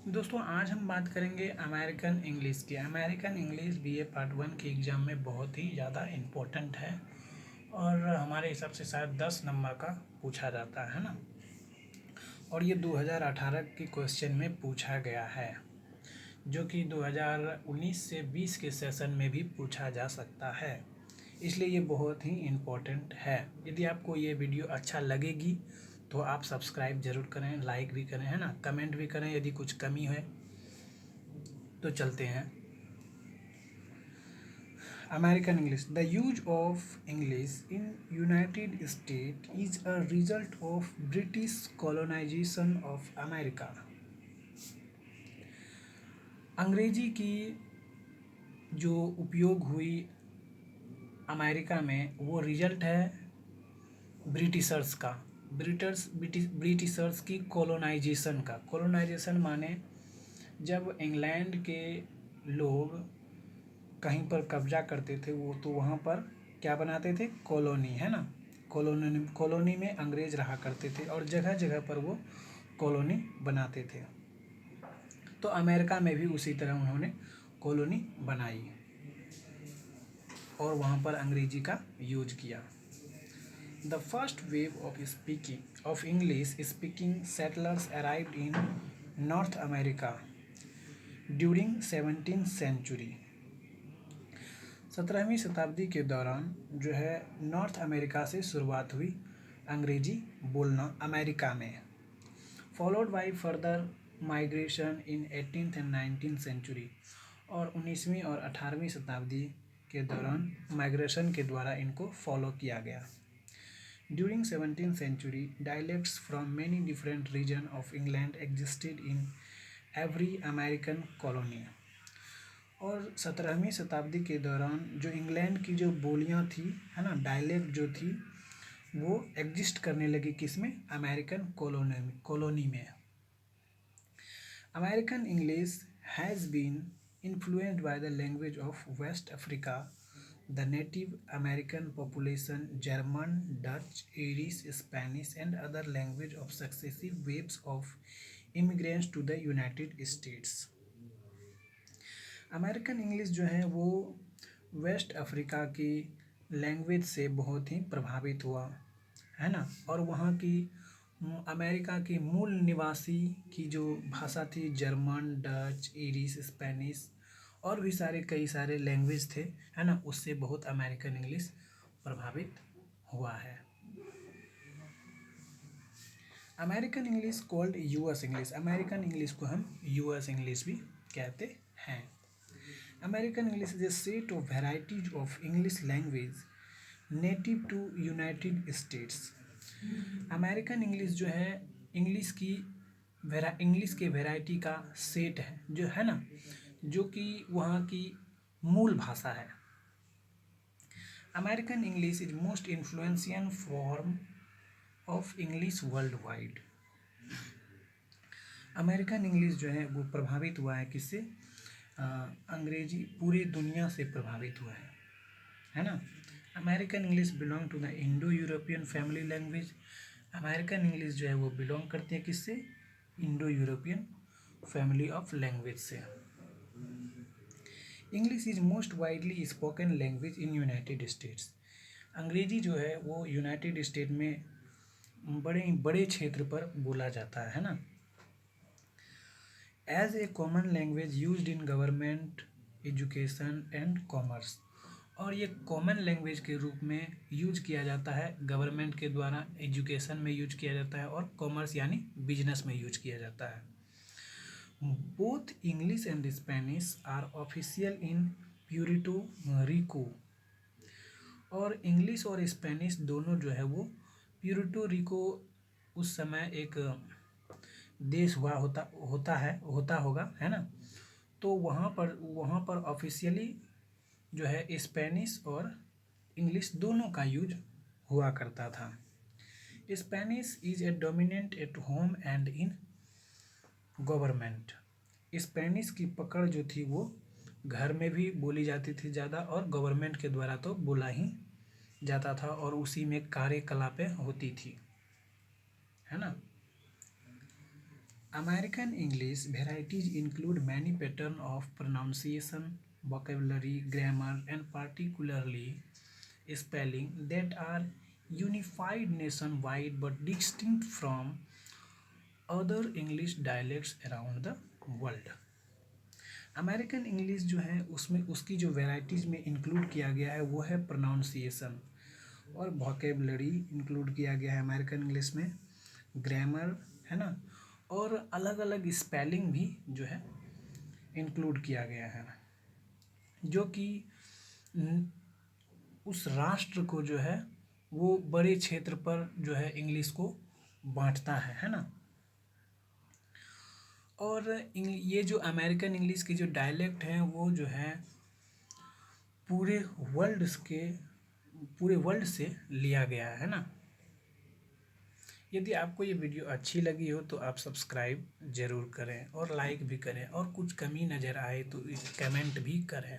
दोस्तों आज हम बात करेंगे अमेरिकन इंग्लिश की। अमेरिकन इंग्लिश बीए पार्ट 1 के एग्ज़ाम में बहुत ही ज़्यादा इम्पोर्टेंट है और हमारे हिसाब से शायद 10 नंबर का पूछा जाता है ना। और ये 2018 के क्वेश्चन में पूछा गया है, जो कि 2019 से 20 के सेशन में भी पूछा जा सकता है, इसलिए ये बहुत ही इम्पोर्टेंट है। यदि आपको ये वीडियो अच्छा लगेगी तो आप सब्सक्राइब जरूर करें, लाइक भी करें, है ना, कमेंट भी करें यदि कुछ कमी है तो। चलते हैं American English. The use of English in United State is a result of British colonization of America. अंग्रेजी की जो उपयोग हुई अमेरिका में वो रिजल्ट है ब्रिटिशर्स का, ब्रिटिशर्स की कॉलोनाइजेशन का। कॉलोनाइजेशन माने जब इंग्लैंड के लोग कहीं पर कब्जा करते थे वो तो वहाँ पर क्या बनाते थे, कॉलोनी, है ना। कॉलोनी में अंग्रेज रहा करते थे और जगह जगह पर वो कॉलोनी बनाते थे। तो अमेरिका में भी उसी तरह उन्होंने कॉलोनी बनाई और वहाँ पर अंग्रेजी का यूज किया। The first wave of English speaking settlers arrived in North America during 17th century. 17वीं शताब्दी के दौरान जो है नॉर्थ अमेरिका से शुरुआत हुई अंग्रेजी बोलना अमेरिका में, followed by further migration in 18th and 19th century. और 19वीं और 18वीं शताब्दी के दौरान माइग्रेशन के द्वारा इनको फॉलो किया गया। During 17th century dialects from many different region of England existed in every American colony. और 17वीं शताब्दी के दौरान जो इंग्लैंड की जो बोलियां थी, है ना, डायलेक्ट जो थी वो एग्जिस्ट करने लगी किसमें, अमेरिकन कॉलोनी में। American English has been influenced by the language of West Africa, the Native American population, German, Dutch, Irish, Spanish, and other language of successive waves of immigrants to the United States. American English जो है वो waste Africa की language से बहुत ही प्रभावित हुआ, है ना। और वहाँ की अमेरिका की मूल निवासी की जो भाषा थी जर्मन, डच, इरिश, स्पेनिश और भी कई सारे लैंग्वेज थे, है ना, उससे बहुत अमेरिकन इंग्लिश प्रभावित हुआ है। American English called US English. American English को हम यूएस इंग्लिश भी कहते हैं। American English is a set of varieties of English language native to United States. American English जो है इंग्लिश के वेराइटी का सेट है, जो है ना, जो कि वहाँ की मूल भाषा है। American English is most influential form of English world wide. American English जो है वो प्रभावित हुआ है किससे, अंग्रेजी पूरी दुनिया से प्रभावित हुआ है ना। American English belong to the Indo European family language. American English जो है वो बिलोंग करती है किससे, Indo European family of language से। English is most widely spoken language in United States. अंग्रेजी जो है वो यूनाइटेड स्टेट में बड़े बड़े क्षेत्र पर बोला जाता है ना। As a common language used in government, education and commerce. और ये कॉमन लैंग्वेज के रूप में यूज किया जाता है गवर्नमेंट के द्वारा, एजुकेशन में यूज किया जाता है और कॉमर्स यानी बिजनेस में यूज किया जाता है। Both English and Spanish are official in Puerto Rico. और इंग्लिश और स्पेनिश दोनों जो है वो प्यूरिटो रिको उस समय एक देश होता होगा, है ना। तो वहाँ पर ऑफिशियली जो है स्पेनिश और इंग्लिश दोनों का यूज हुआ करता था। Spanish is a dominant at home and in government. Spanish की पकड़ जो थी वो घर में भी बोली जाती थी ज़्यादा और गवर्नमेंट के द्वारा तो बोला ही जाता था और उसी में कार्यकलापें होती थी, है ना। American English varieties include many patterns of pronunciation, vocabulary, grammar, and particularly spelling that are unified nationwide but distinct from other English dialects around the world. American English जो है उसमें उसकी जो वेराइटीज़ में इंक्लूड किया गया है वो है प्रोनाउंसिएशन और वोकेबलरी इंक्लूड किया गया है अमेरिकन इंग्लिश में, ग्रामर है ना, और अलग अलग स्पेलिंग भी जो है इंक्लूड किया गया है, जो कि उस राष्ट्र को जो है वो बड़े क्षेत्र पर जो है इंग्लिश को बांटता है ना। और ये जो अमेरिकन इंग्लिश की जो डायलेक्ट हैं वो जो है पूरे वर्ल्ड से लिया गया है ना। यदि आपको ये वीडियो अच्छी लगी हो तो आप सब्सक्राइब ज़रूर करें और लाइक भी करें, और कुछ कमी नज़र आए तो कमेंट भी करें।